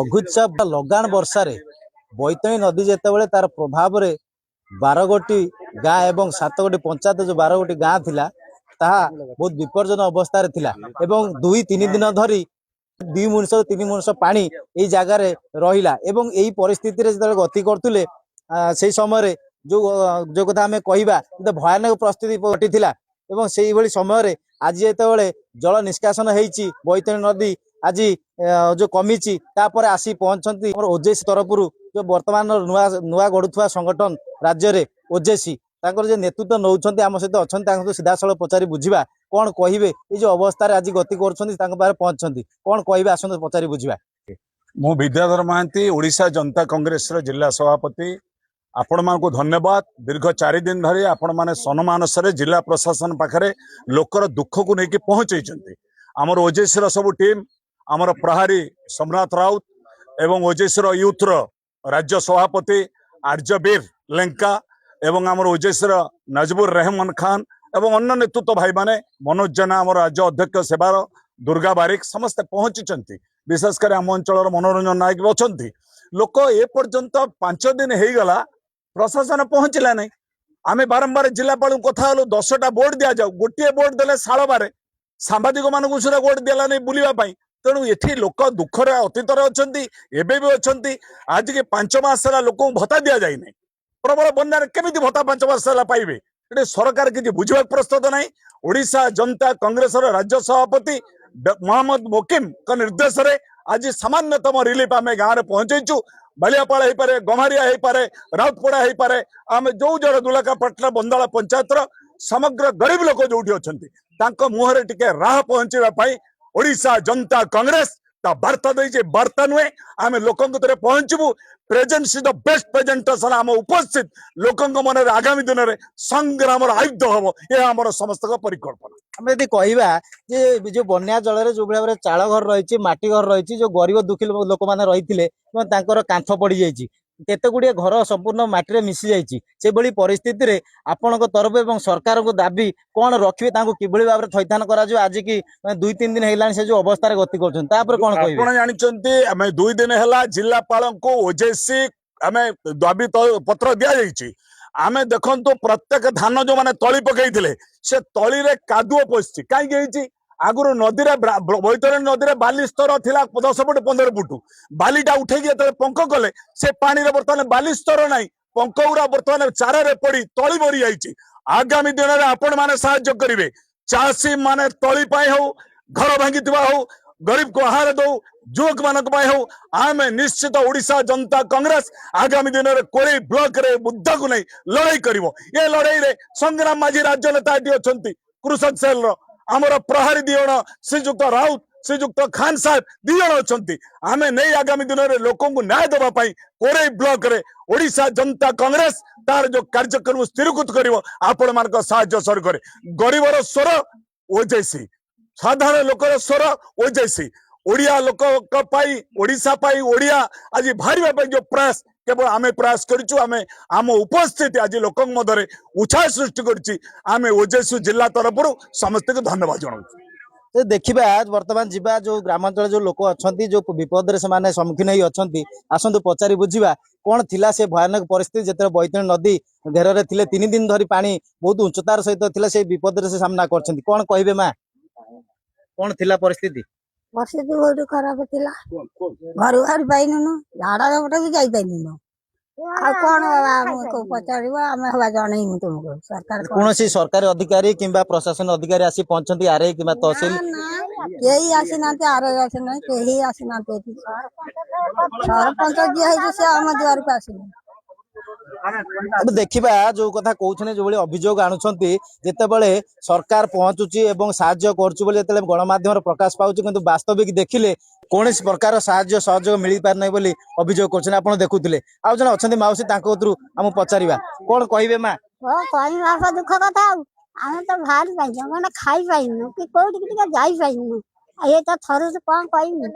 ଲଘୁଚାପ ଲଗାଣ ବର୍ଷାରେ ବୈତରଣୀ ନଦୀ ଯେତେବେଳେ ତାର ପ୍ରଭାବରେ 12 ଗୋଟି ଗାଁ ଏବଂ 7 ଗୋଟି ପଞ୍ଚାୟତ जो 12 ଗୋଟି ଗାଁ थिला ताहा बहुत विपर्जन अवस्था थिला एवं 2-3 दिन धरी 2 मुनिस 3 मुनिस पानी एई जगह रे रहिला एवं एई परिस्थिति रे जतले गति करथुले सेई समय जो जो कथा हमें कहबा भयानक परिस्थिति घटिथिला एवं सेई भली समय रे आज जेतेबेले जल निष्कासन हेइची बैतरणी नदी आज जो कमिची तापर आसी पहुंचती ओजेसी तरफ जो वर्तमान नुआ नुआ गढ़ुवा संगठन राज्य रे ओजेसी जे नेतृत्व नौछन्ती आम सहित अच्छा सीधा साल पचारि बुझा कौन कहे ये जो अवस्था आज गति कर पहुंचती कौन कहे आसत पचारि बुझा मु विद्याधर महांती ओडिशा जनता कांग्रेस जिला सभापति आपण मानक धन्यवाद। दीर्घ 4 दिन धरी आपण माने सन्मानस जिला प्रशासन पाखरे लोकर दुख को लेकिन पहुंचे आमर ओजेसी सब टीम आमर प्रहारी सोमनाथ राउत एवं ओजेसी यूथ राज्य सभापति आर्यवीर लेंका एवं आमर ओजेसी नजबुर रहमान खान एवं अन्य नेतृत्व भाई माने मनोज जेना आम राज्य अध्यक्ष सेवार दुर्गा बारिक समस्ते पहुंची विशेषकर आम अंचल मनोरंजन नायक भी अच्छा लोक ए पर्यंत 5 दिन हो गला प्रशासन पहुंचला नहीं आम बारंबार जिलापाल कथा हलु 10टा बोर्ड दि जाऊ गोटे बोर्ड देले सालबारे सांबादिक मानक सुधा वोट दिला नहीं बुलावाई तेणु ये लोक दुखर अतीतर अच्छा एवं भी अच्छा आज के 5 मास लोक भत्ता दि जाए नहीं प्रबल बन्यार केमिति भत्ता 5 मास पाइबे ये सरकार किसी बुझा प्रस्तुत नहीं। ओडिशा जनता कांग्रेस राज्य सभापति मोहम्मद मोकिम का निर्देश रे आज सामान्यतम रिलीफ आम गाँव में पहुंचु बालियापाड़ हो पारे गम्हारिया हो पारे राउतपड़ा हो पारे आम जो जड़ दुलाकापाटना बंदाला पंचायत समग्र गरीब लोक जो तांको मुहरे टिके राह पहुंचाई ओडिशा जनता कांग्रेस ता वार्ता देइछे वार्ता नुहे आम लोकों तरे पहुंचबू presence is the best presentation आम उपस्थित लोकों मन आगामी दिन में संग्राम आयुध हम यह आम समस्त परिकल्पना आम यदि कहवा जे जो बन्या जल जो भाव में चाल घर रही माटी घर रही जो गरीब दुखी लोक मैंने रही कांथ पड़ जाइए केते गुड़िए घर संपूर्ण माटी मिसी जाइए परिस्थिति रे आपण तरफ एवं सरकार को दाबी कौन रखिए कि भाव में थैथान कर आज की 2-3 दिन है से जो अवस्था गति कर कौन जानते आम 2 दिन है जिलापाल को ओजेसी आम दाबी पत्र दि जाइए आम देखु प्रत्येक धान जो मैंने तली पकई से तली रे कादुओ पशि कहीं आगुरी नदी बैतरणी नदी में बाली स्तर था 10 फुट 15 फुट बालीटा उठे पंख कले से पानी बर्तमान बाली स्तर ना पंख गुरा बर्तमान चारे पड़ी तली मरी जाइए आगामी दिन में आपण मैंने साहाय्य करेंगे चाषी माने तली हो घर भांगी हो गरीब को आहार दो युवक मानक हो आम निश्चित ओडिशा जनता कांग्रेस आगामी दिन में कोई ब्लॉक रे मुद्दा को नहीं लड़ाई करिवो ये लड़ाई रे संग्राम माझी राज्य नेता अच्छा कृषक सेल आमर प्रहारी दिजन श्रीजुक्त राउत श्रीजुक्त खान साहेब दिजन अच्छा आम नहीं आगामी दिन में लोक न्याय देवाई कोरे ब्लॉक रे ओडिशा जनता कांग्रेस तार जो कार्यक्रम स्थिरीकृत कर आपण मान साहाय्य सर करे गरीबर स्वर ओजेसी साधारण लोकर स्वर ओजेसी ओडिया लोक ओडिशा ओडिया आज बाहर जो प्रयास केवल आम प्रयास करूँ आम उपस्थिति आज लोक मध्य उत्साह सृष्टि कर ओजेसी जिला तरफ समस्त को धन्यवाद जनाऊँ। देखा बर्तमान जीवा जो ग्रामांचल जो लोक अच्छा जो विपद से माने सम्मुखीन ही अच्छा आसतु पचारि बुझा कौन थिला से भयानक परिस्थिति जिते बैतरणी नदी घेर रे थिले 3 दिन धरी पानी बहुत उच्चतार सहित थिला से विपद से सामना करछन्ती कौन कहबे मां कौन थिला परिस्थिति परिस्थिति बहुत खराब थिला घर बाहर पाइनु झाड़ा जबटा भी जाई पाइनु आ कौन को पचारिबा हमें हवा जानै तुमको सरकार कौन सी सरकारी अधिकारी किंबा प्रशासन अधिकारी आसी पहुंचन्ती आरए किंबा तहसील केही आसी नाते आरए आसी नै केही आसी नाते सरपंच जे है से हम द्वार पे आसी अब देखिबा जो कथा कहउछने जो बळे अभियोग आणुछन्ती जेतेबेले सरकार पहुंचुची एवं साहाय्य करछु बोले जेतेबेले गणमाध्यम प्रकाश पाउची किंतु वास्तविक देखिले कोनस प्रकार साहाय्य सहयोग मिली पार नै बोली अभियोग करछन आपण देखुथिले आ जन अछन्ती माउसी ताको उतरु हम पचारिबा कोन कहिबे मा ओ कहि मासा दुख कथा हम तो भार पाइनु माने खाई पाइनु कि कोठी कि जाई पाइनु ये तो थरु से कोन कहिनु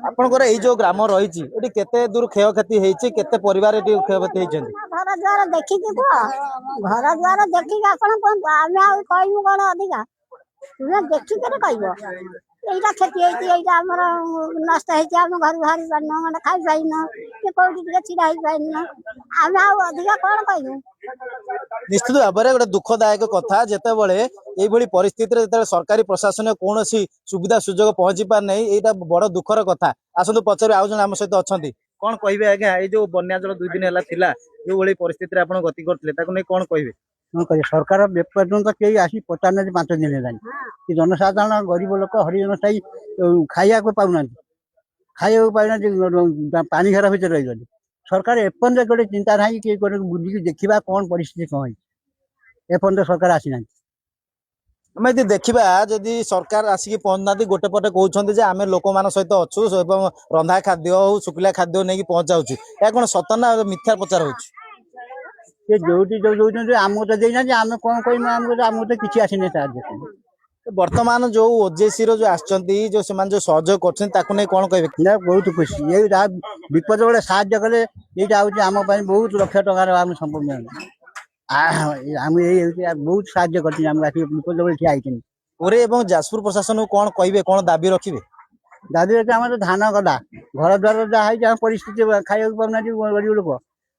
आपनकर ए जो ग्राम रहिची एटी केते दूर क्षय क्षति हेची केते परिवार एटी क्षय क्षति हेचंती घर द्वार देखि कि घर द्वार देखि आपन कोन आमे आ कहिनु कोन अधिका तुम देखि के कहबो এইটা ক্ষতি হয়েছে, এইটা আমার নষ্ট হয়েছে। আমি ঘরে বাহারি পারি না, মানে খাই পাই না, କି କୋଉଠି ଟିକେ ଛିଡା ହେଇପାରିନି ନା। ଆମେ ଆଉ ଅଧିକା କଣ କହିବୁ? ନିଶ୍ଚିତ ଭାବରେ ଗୋଟେ ଦୁଃଖଦାୟକ କଥା, ଯେତେବେଳେ ଏଇଭଳି ପରିସ୍ଥିତିରେ ଯେତେବେଳେ ସରକାରୀ ପ୍ରଶାସନ କୌଣସି ସୁବିଧା ସୁଯୋଗ ପହଞ୍ଚି ପାରି ନାହିଁ, ଏଇଟା ବଡ ଦୁଃଖର କଥା। ଆସନ୍ତୁ ପଚାରୁ, ଆଉ ଜଣେ ଆମ ସହିତ ଅଛନ୍ତି। କଣ କହିବେ ଆଜ୍ଞା, ଏଇ ଯୋଉ ବନ୍ୟା ଜଳ 2 ଦିନ ହେଲା ଥିଲା, ଯୋଉଭଳି ପରିସ୍ଥିତିରେ ଆପଣ ଗତି କରୁଥିଲେ, ତାକୁ ନେଇ କଣ କହିବେ? କଣ କରିବେ? ସରକାର ଏପର୍ଯ୍ୟନ୍ତ କେହି ଆସି ପଚାରୁନାହାନ୍ତି। 5 ଦିନ ହେଲାଣି କି ଜନସାଧାରଣ ଗରିବ ଲୋକ ହରିଜନ ସାହି ଖାଇବାକୁ ପାଉନାହାନ୍ତି, ପାଣି ଘର ଭିତରେ ରହିଗଲେ। ସରକାର ଏପର୍ଯ୍ୟନ୍ତ ଗୋଟେ ଚିନ୍ତା ନାହିଁ କି ଗୋଟେ ବୁଲିକି ଦେଖିବା କଣ ପରିସ୍ଥିତି କଣ ହେଇଛି, ଏପର୍ଯ୍ୟନ୍ତ ସରକାର ଆସିନାହାନ୍ତି। ଆମେ ଯଦି ଦେଖିବା, ଯଦି ସରକାର ଆସିକି ପହଞ୍ଚୁନାହାନ୍ତି, ଗୋଟେ ପଟେ କହୁଛନ୍ତି ଯେ ଆମେ ଲୋକମାନଙ୍କ ସହିତ ଅଛୁ ଏବଂ ରନ୍ଧା ଖାଦ୍ୟ ହଉ ଶୁଖିଲା ଖାଦ୍ୟ ନେଇକି ପହଞ୍ଚାଉଛୁ, ଏହା କଣ ସତ ନା ମିଥ୍ୟା ପ୍ରଚାର ହଉଛି? ସେ ଯୋଉଠି ଯୋଉ ଦଉଛନ୍ତି ଆମକୁ ତ ଦେଇନାହାନ୍ତି, ଆମେ କଣ କହିବୁ? ଆମକୁ ତ କିଛି ଆସିନି ସାହାଯ୍ୟ। ବର୍ତ୍ତମାନ ଯୋଉ ଓଜେସି ର ଯୋଉ ଆସିଛନ୍ତି, ଯୋଉ ସେମାନେ ଯୋଉ ସହଯୋଗ କରୁଛନ୍ତି, ତାକୁ ନେଇ କଣ କହିବେ? ବହୁତ ଖୁସି। ଏଇ ବିପଦ ବେଳେ ସାହାଯ୍ୟ କଲେ ଏଇଟା ହଉଛି ଆମ ପାଇଁ ବହୁତ ଲକ୍ଷ ଟଙ୍କାର ଆମେ ସମ୍ପୂର୍ଣ୍ଣ। ଆମେ ଏଇ ହଉଛି ବହୁତ ସାହାଯ୍ୟ କରିଛି, ଆମକୁ ଆସିକି ବିପଦ ବେଳେ ଠିଆ ହେଇଛନ୍ତି। ପୁରୀ ଏବଂ ଯାଜପୁର ପ୍ରଶାସନକୁ କଣ କହିବେ, କଣ ଦାବି ରଖିବେ? ଦାଦି ଅଛି ଆମର ଧାନ ଗଦା ଘର ଦ୍ୱାର ଯାହା ହେଇଛି, ଆମ ପରିସ୍ଥିତି ଖାଇବାକୁ ପାଉନାହାନ୍ତି ଗରିବ ଲୋକ।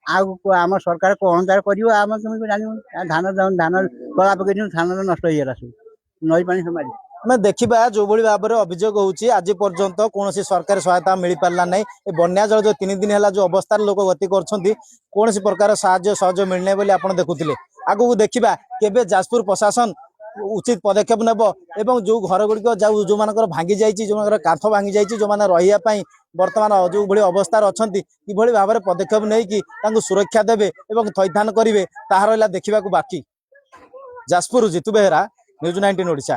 ଆଉ ଆମ ସରକାର କଣ ତାର କରିବ ଆମେ କେମିତି ଜାଣିବୁ? ଧାନ ତଳା ପକେଇଛୁ, ଧାନ ନଷ୍ଟ ହେଇଗଲା ସବୁ, ନଈ ପାଣି ସବୁ ମାରି। ଆମେ ଦେଖିବା ଯୋଉଭଳି ଭାବରେ ଅଭିଯୋଗ ହଉଛି, ଆଜି ପର୍ଯ୍ୟନ୍ତ କୌଣସି ସରକାରୀ ସହାୟତା ମିଳିପାରିଲା ନାହିଁ। ଏ ବନ୍ୟା ଜଳ ଯୋଉ 3 ଦିନ ହେଲା ଯୋଉ ଅବସ୍ଥାରେ ଲୋକ ଗତି କରୁଛନ୍ତି, କୌଣସି ପ୍ରକାର ସାହାଯ୍ୟ ସହଯୋଗ ମିଳିନାହିଁ ବୋଲି ଆପଣ ଦେଖୁଥିଲେ। ଆଗକୁ ଦେଖିବା କେବେ ଯାଜପୁର ପ୍ରଶାସନ ଉଚିତ ପଦକ୍ଷେପ ନେବ ଏବଂ ଯୋଉ ଘର ଗୁଡିକ ଯୋଉମାନଙ୍କର ଭାଙ୍ଗି ଯାଇଛି, ଯୋଉମାନଙ୍କର କାନ୍ଥ ଭାଙ୍ଗି ଯାଇଛି, ଯୋଉମାନେ ରହିବା ପାଇଁ ବର୍ତ୍ତମାନ ଯୋଉଭଳି ଅବସ୍ଥାରେ ଅଛନ୍ତି, କିଭଳି ଭାବରେ ପଦକ୍ଷେପ ନେଇକି ତାଙ୍କୁ ସୁରକ୍ଷା ଦେବେ ଏବଂ ଥଇଥାନ କରିବେ, ତାହା ରହିଲା ଦେଖିବାକୁ ବାକି। ଯାଜପୁର ଜିତୁ ବେହେରା, ନ୍ୟୁଜ୍ 19 ଓଡ଼ିଶା।